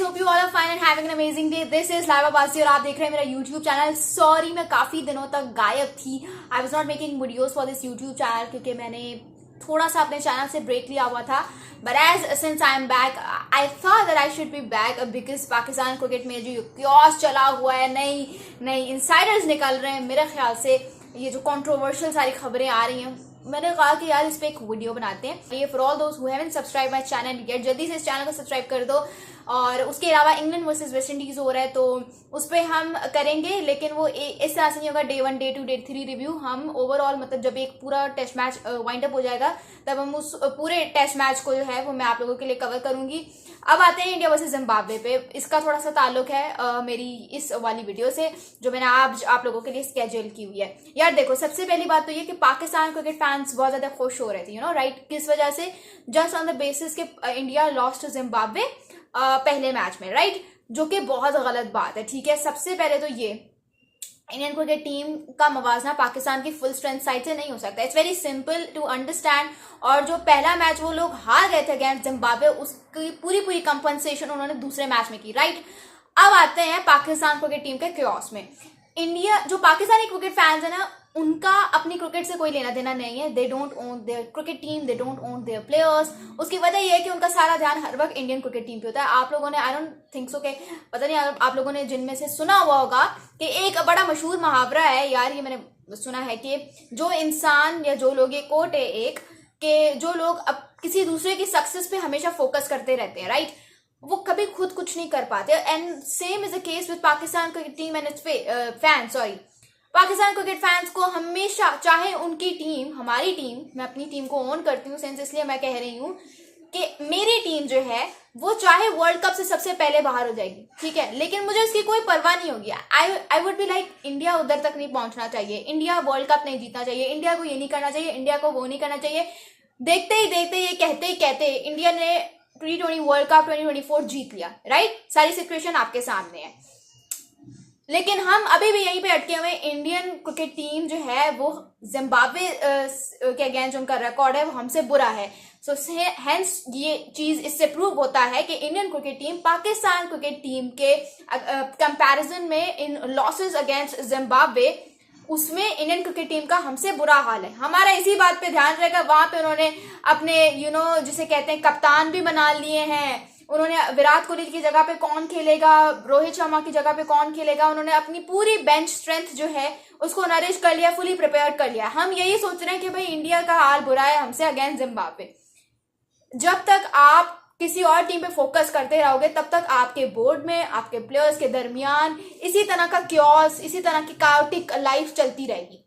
guys, hope you all are fine and having an amazing day. This is Laiba Basi और आप देख रहे हैं मेरा YouTube चैनल. Sorry मैं काफ़ी दिनों तक गायब थी. I was not making videos for this YouTube channel क्योंकि मैंने थोड़ा सा अपने चैनल से ब्रेक लिया हुआ था. But since I am back, I thought that I should be back because Pakistan cricket में जो क्योस चला हुआ है, नई इंसाइडर्स निकल रहे हैं. मेरे ख्याल से ये जो कंट्रोवर्शियल सारी खबरें आ रही हैं, मैंने कहा कि यार इस पे एक वीडियो बनाते हैं. ये फॉर ऑल दोस्त who haven't subscribe my channel yet, जल्दी से इस चैनल को सब्सक्राइब कर दो. और उसके अलावा इंग्लैंड वर्सेस वेस्ट इंडीज हो रहा है तो उस पर हम करेंगे, लेकिन वो इस तरह से नहीं होगा डे 1, डे 2, डे 3 रिव्यू. हम ओवरऑल मतलब जब एक पूरा टेस्ट मैच वाइंड अप हो जाएगा तब हम उस पूरे टेस्ट मैच को जो है वो मैं आप लोगों के लिए कवर करूंगी. अब आते हैं इंडिया वर्सेस जिम्बाब्वे पे. इसका थोड़ा सा ताल्लुक है मेरी इस वाली वीडियो से जो मैंने आप लोगों के लिए स्केड्यूल की हुई है. यार देखो, सबसे पहली बात तो ये कि पाकिस्तान क्रिकेट फैंस बहुत ज्यादा खुश हो रहे थे, राइट. किस वजह से? जस्ट ऑन द बेसिस के इंडिया लॉस्ट टू जिम्बाब्वे पहले मैच में, राइट, जो कि बहुत गलत बात है. ठीक है, सबसे पहले तो ये इंडियन क्रिकेट टीम का मवाजना पाकिस्तान की फुल स्ट्रेंथ साइड से नहीं हो सकता. It's very simple to understand. और जो पहला मैच वो लोग हार गए थे अगेंस्ट जिम्बाब्वे, उसकी पूरी कंपनसेशन उन्होंने दूसरे मैच में की, राइट. अब आते हैं पाकिस्तान क्रिकेट टीम के क्योस में. इंडिया जो पाकिस्तानी क्रिकेट फैंस है ना, उनका अपनी क्रिकेट से कोई लेना देना नहीं है. They don't own their cricket team, they don't own their players. उसकी वजह यह है कि उनका सारा ध्यान हर वक्त इंडियन क्रिकेट टीम पे होता है. आप लोगों ने आई डोंट थिंक सो के पता नहीं आप लोगों ने जिनमें से सुना हुआ होगा कि एक बड़ा मशहूर मुहावरा है यार, ये मैंने सुना है कि जो इंसान या जो लोग, ये कोट है एक, कि जो लोग अब किसी दूसरे की सक्सेस पे हमेशा फोकस करते रहते हैं, राइट, वो कभी खुद कुछ नहीं कर पाते. And same is the case with Pakistan cricket team and it's fans. Sorry, Pakistan cricket fans को हमेशा, चाहे उनकी टीम, हमारी टीम, मैं अपनी टीम को ओन करती हूँ सेंस इसलिए मैं कह रही हूँ कि मेरी टीम जो है वो चाहे वर्ल्ड कप से सबसे पहले बाहर हो जाएगी, ठीक है, लेकिन मुझे उसकी कोई परवाह नहीं होगी. I would be like India उधर तक नहीं पहुंचना चाहिए, इंडिया वर्ल्ड कप नहीं जीतना चाहिए, इंडिया को ये नहीं करना चाहिए, इंडिया को वो नहीं करना चाहिए. देखते ही ये कहते इंडिया ने T20 वर्ल्ड कप 2024 जीत लिया, राइट. सारी सिचुएशन आपके सामने है, लेकिन हम अभी भी यहीं पे अटके हुए. इंडियन क्रिकेट टीम जो है वो जिम्बाब्वे के अगेंस्ट उनका रिकॉर्ड है वो हमसे बुरा है. सो हेंस ये चीज इससे प्रूव होता है कि Indian cricket team Pakistan cricket team के कंपैरिजन में इन लॉसेस अगेंस्ट जिम्बाब्वे, उसमें इंडियन क्रिकेट टीम का हमसे बुरा हाल है. हमारा इसी बात पे ध्यान रहेगा. वहां पे उन्होंने अपने जिसे कहते हैं कप्तान भी बना लिए हैं. उन्होंने विराट कोहली की जगह पे कौन खेलेगा, रोहित शर्मा की जगह पे कौन खेलेगा, उन्होंने अपनी पूरी बेंच स्ट्रेंथ जो है उसको नरिश कर लिया, फुली प्रिपेयर कर लिया. हम यही सोच रहे हैं कि भाई इंडिया का हाल बुरा है हमसे अगेंस्ट जिम्बाब्वे. जब तक आप किसी और टीम पे फोकस करते रहोगे तब तक आपके बोर्ड में, आपके प्लेयर्स के दरमियान इसी तरह का क्योस, इसी तरह की कायोटिक लाइफ चलती रहेगी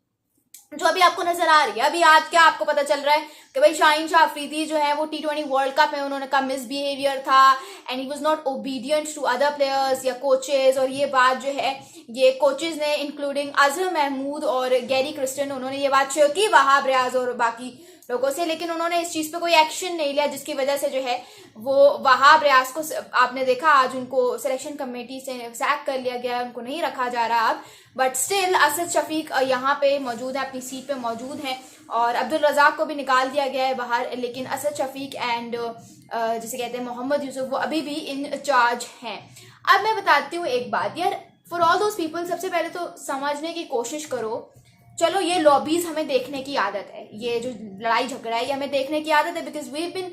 जो अभी आपको नजर आ रही है. अभी आज क्या आपको पता चल रहा है कि भाई शाहीन शाह अफरीदी जो है वो T20 वर्ल्ड कप में उन्होंने का मिसबिहेवियर था and he was not obedient to other players या कोचेस. और ये बात जो है ये कोचेस ने इंक्लूडिंग अजहर महमूद और गैरी क्रिस्टन, उन्होंने ये बात शेयर की वहाब रियाज और बाकी लोगों से, लेकिन उन्होंने इस चीज पे कोई एक्शन नहीं लिया, जिसकी वजह से जो है वो वहाब रियाज को आपने देखा आज उनको सिलेक्शन कमेटी से सैक कर लिया गया, उनको नहीं रखा जा रहा अब. बट स्टिल असद शफीक यहाँ पे मौजूद है, अपनी सीट पे मौजूद हैं, और अब्दुल रजाक को भी निकाल दिया गया है बाहर, लेकिन असद शफीक एंड जिसे कहते हैं मोहम्मद यूसुफ वो अभी भी इन चार्ज हैं. अब मैं बताती हूँ एक बात यार, फॉर ऑल दोज पीपल, सबसे पहले तो समझने की कोशिश करो. चलो ये लॉबीज हमें देखने की आदत है, ये जो लड़ाई झगड़ा है ये हमें देखने की आदत है, because we been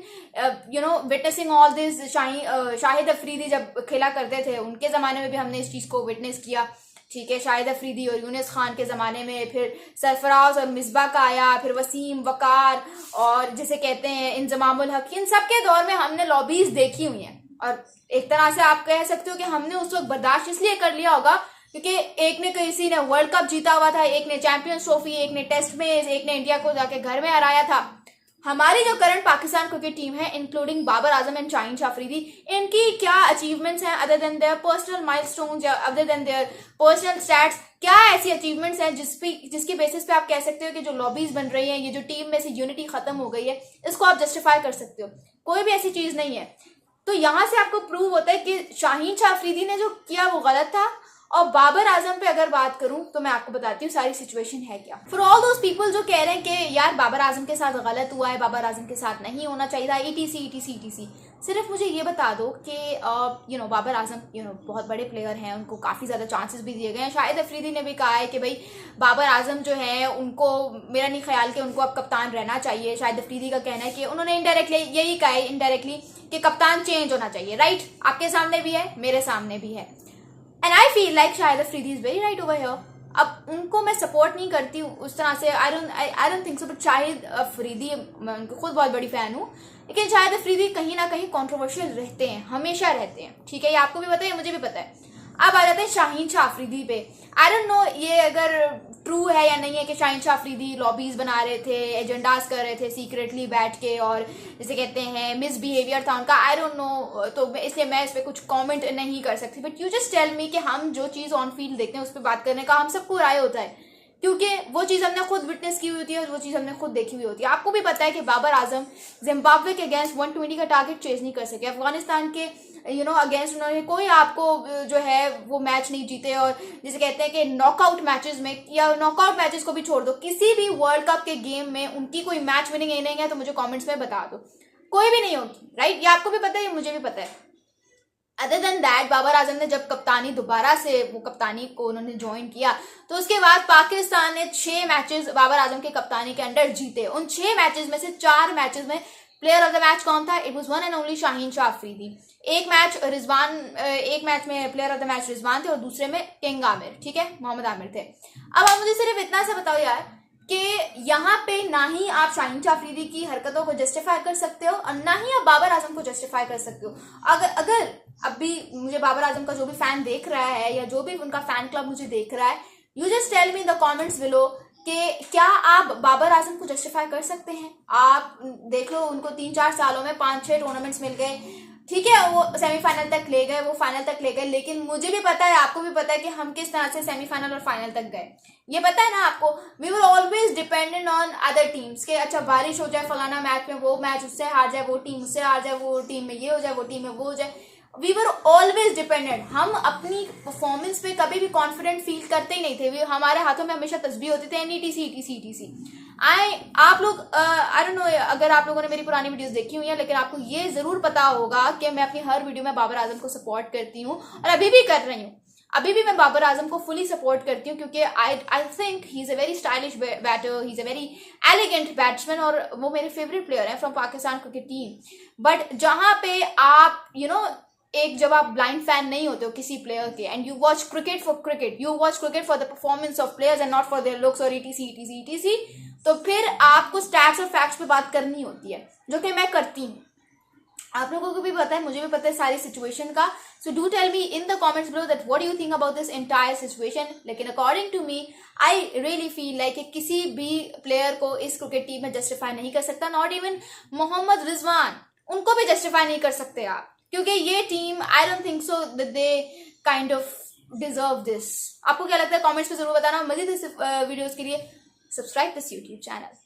witnessing all this. Shahid Afridi जब खेला करते थे उनके ज़माने में भी हमने इस चीज़ को विटनेस किया, ठीक है. शाहिद अफरीदी और यूनिस खान के ज़माने में, फिर सरफराज और मिसबा का आया, फिर वसीम, वकार और जिसे कहते हैं इंजमामुल हक, इन सब के दौर में हमने लॉबीज देखी हुई हैं. और एक तरह से आप कह सकते हो कि हमने उस वक्त बर्दाश्त इसलिए कर लिया होगा क्योंकि एक ने किसी ने वर्ल्ड कप जीता हुआ था, एक ने चैंपियंस ट्रॉफी, एक ने टेस्ट मैच, एक ने इंडिया को जाके घर में हराया था. हमारी जो करंट पाकिस्तान क्रिकेट टीम है इंक्लूडिंग बाबर आजम एंड शाहीन शाह अफरीदी, इनकी क्या अचीवमेंट्स हैं other than their personal milestones या other than their personal stats? क्या ऐसी अचीवमेंट्स हैं जिसकी बेसिस पे आप कह सकते हो कि जो लॉबीज बन रही हैं, ये जो टीम में से यूनिटी खत्म हो गई है, इसको आप जस्टिफाई कर सकते हो? कोई भी ऐसी चीज नहीं है. तो यहाँ से आपको प्रूव होता है कि शाहीन शाह अफरीदी ने जो किया वो गलत था. और बाबर आजम पे अगर बात करूं तो मैं आपको बताती हूँ सारी सिचुएशन है क्या. फॉर ऑल दोज पीपल जो कह रहे हैं कि यार बाबर आजम के साथ गलत हुआ है, बाबर आजम के साथ नहीं होना चाहिए था, ETC, सिर्फ मुझे ये बता दो कि बाबर आजम बहुत बड़े प्लेयर हैं, उनको काफ़ी ज़्यादा चांसेस भी दिए गए हैं। शाहिद अफरीदी ने भी कहा है कि भाई बाबर आजम जो है उनको, मेरा नहीं ख्याल कि उनको अब कप्तान रहना चाहिए। शाहिद अफरीदी का कहना है कि उन्होंने इनडायरेक्टली यही कहा है इनडायरेक्टली कि कप्तान चेंज होना चाहिए। राइट, आपके सामने भी है, मेरे सामने भी है, and I feel like Shahid Afridi is very right over here. अब उनको मैं सपोर्ट नहीं करती हूँ उस तरह से, I don't think so, but Shahid Afridi, मैं उनकी खुद बहुत बड़ी फैन हूँ, लेकिन शाहिद अफरीदी कहीं ना कहीं कंट्रोवर्शियल रहते हैं, हमेशा रहते हैं। ठीक है, ये आपको भी पता है, मुझे भी पता है। अब आ जाते हैं शाहीन शाह अफरीदी पे। आई डोंट नो ये अगर ट्रू है या नहीं है कि शाहीन शाह अफरीदी लॉबीज बना रहे थे, एजेंडाज कर रहे थे सीक्रेटली बैठ के, और जैसे कहते हैं मिसबिहेवियर था उनका। आई डोंट नो, तो इसलिए मैं इस पर कुछ कमेंट नहीं कर सकती। But you just tell me कि हम जो चीज़ ऑन फील्ड देखते हैं उस पर बात करने का हम सबको राय होता है, क्योंकि वो चीज़ हमने खुद विटनेस की हुई होती है और वो चीज़ हमने खुद देखी हुई होती है। आपको भी पता है कि बाबर आजम जिम्बाब्वे के अगेंस्ट 120 का टारगेट चेज नहीं कर सके। अफगानिस्तान के अगेंस्ट उन्होंने कोई आपको जो है वो मैच नहीं जीते। और जिसे कहते हैं कि नॉकआउट मैचेस में, या नॉकआउट मैचेस को भी छोड़ दो, किसी भी वर्ल्ड कप के गेम में उनकी कोई मैच विनिंग इनिंग है तो मुझे कमेंट्स में बता दो, कोई भी नहीं होगी। राइट, ये आपको भी पता है, ये मुझे भी पता है। Other than that, Babar Azam ने जब कप्तानी दोबारा से वो कप्तानी को उन्होंने ज्वाइन किया तो उसके बाद पाकिस्तान ने 6 मैचेस बाबर आजम के कप्तानी के अंडर जीते। उन 6 मैचेस में से 4 मैचेस में प्लेयर ऑफ द मैच कौन था? It was one and only Shaheen Shah Afridi. एक मैच में player of the match Rizwan थे और दूसरे में किंग आमिर, ठीक है, मोहम्मद आमिर थे। अब आप मुझे सिर्फ इतना सा बताओ यार कि यहाँ पे ना ही आप शाहीन शाह अफरीदी की हरकतों को जस्टिफाई कर सकते हो और ना ही आप बाबर आजम को जस्टिफाई कर सकते हो। अगर अभी मुझे बाबर आजम का जो भी फैन देख रहा है या जो भी उनका फैन क्लब मुझे देख रहा है, you just tell me in the comments below कि क्या आप बाबर आजम को जस्टिफाई कर सकते हैं? आप देख लो, उनको 3-4 सालों में 5-6 टूर्नामेंट्स मिल गए, ठीक है, वो सेमीफाइनल तक ले गए, वो फाइनल तक ले गए, लेकिन मुझे भी पता है, आपको भी पता है कि हम किस तरह से सेमीफाइनल और फाइनल तक गए। ये पता है ना आपको। We were always dependent on other teams के, अच्छा बारिश हो जाए फलाना मैच में, वो मैच उससे हार जाए, वो टीम उससे हार जाए, वो टीम में ये हो जाए, वो टीम में वो हो जाए। We were always dependent. हम अपनी परफॉर्मेंस पे कभी भी कॉन्फिडेंट फील करते ही नहीं थे। हमारे हाथों में हमेशा तस्बीह होती थी NETC। आप लोग आई डोंट नो अगर आप लोगों ने मेरी पुरानी वीडियोस देखी हुई है, लेकिन आपको ये जरूर पता होगा कि मैं अपनी हर वीडियो में बाबर आजम को सपोर्ट करती हूँ और अभी भी कर रही हूँ। अभी भी मैं बाबर आजम को फुली सपोर्ट करती हूँ क्योंकि I think he is a very stylish batter, he is a very elegant batsman और वो मेरे फेवरेट प्लेयर हैं from Pakistan cricket team. But जहाँ पे आप जब आप ब्लाइंड फैन नहीं होते हो किसी प्लेयर के, and you watch cricket for cricket, you watch cricket for the performance of players and not for their looks और ETC, तो फिर आपको स्टैट्स और फैक्ट्स पे बात करनी होती है, जो कि मैं करती हूँ। आप लोगों को भी पता है, मुझे भी पता है सारी सिचुएशन का। So do tell me in the comments below that what do you think about this entire situation. लेकिन according to me, I really feel like कि किसी भी प्लेयर को इस क्रिकेट टीम में जस्टिफाई नहीं कर सकता, नॉट इवन मोहम्मद रिजवान, उनको भी जस्टिफाई नहीं कर सकते आप, क्योंकि ये team I don't think so that they kind of deserve this. आपको क्या लगता है? कमेंट्स में जरूर बताना। मजीद इस वीडियोस के लिए सब्सक्राइब दिस यूट्यूब चैनल।